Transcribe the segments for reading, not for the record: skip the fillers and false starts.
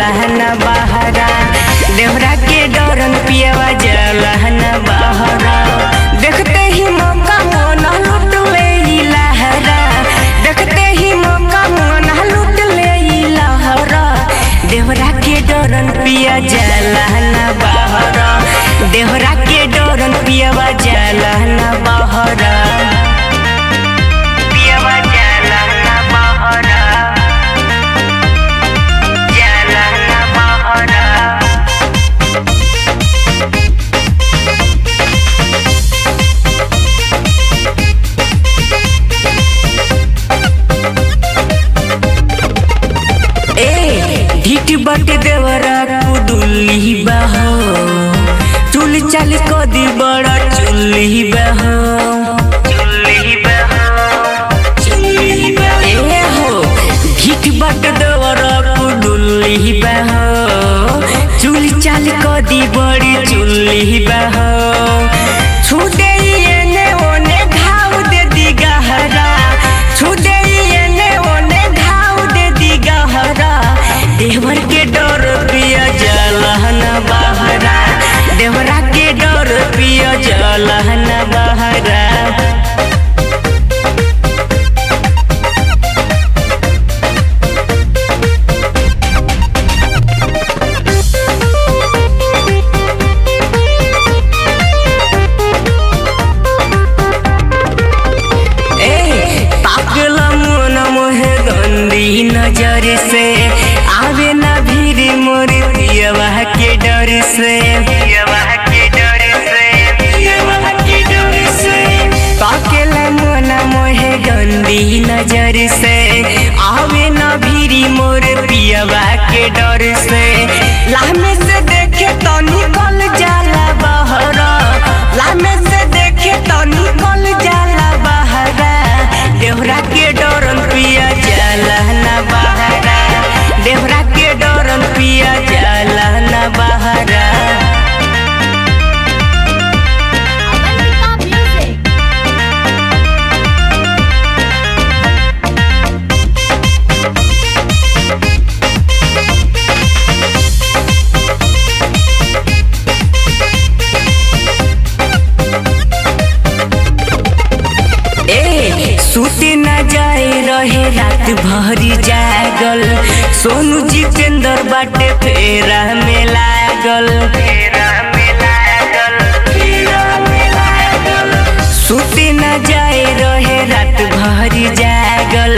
जाला न बहरा देवरा के डरन पियवा जाला न बहरा देखते ही मौका मन लूट ले लहरा देखते ही मौका मन लूट ले लहरा देवरा के डरन पिया जाला न बहरा देवरा के डरन पियवा जाला न बहरा पियवा जाला न बहरा जाला न बहरा ढीठ बट देवरा कुदुली बहो चुल चल कदी बड़ा चुल्ली बहो ढीठ बट देवरा कुदुली बहो चुल चल कदी बड़ी चुल्ली बहो छुदे एने ओने घाव दे दी गहरा छुदे एने ओने घाव दे दी गहरा देवर के डर पिया जाला न बहरा देवरा के डर पिया जाला न बहरा नजर से आवे ना भीड़ मोर पियवा के डर से ताकेला मोना मोहे गंदी नजर से आवे ना भीड़ मोर पियवा के डर से लामे से देखे तो निकल जाला बहरा लामे से देखे तो निकल जाला बहरा देवरा के डरन पिया जाला न बहरा देवरा के डरन पिया जाला न बहरा सूते न जाए रहे रात भरी जागल सोनू जितेंद्र बाटे फेरा में लागल सूते न जाए रहे रात भरी जागल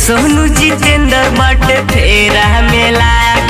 सोनू जितेंद्र बाटे फेरा में लागल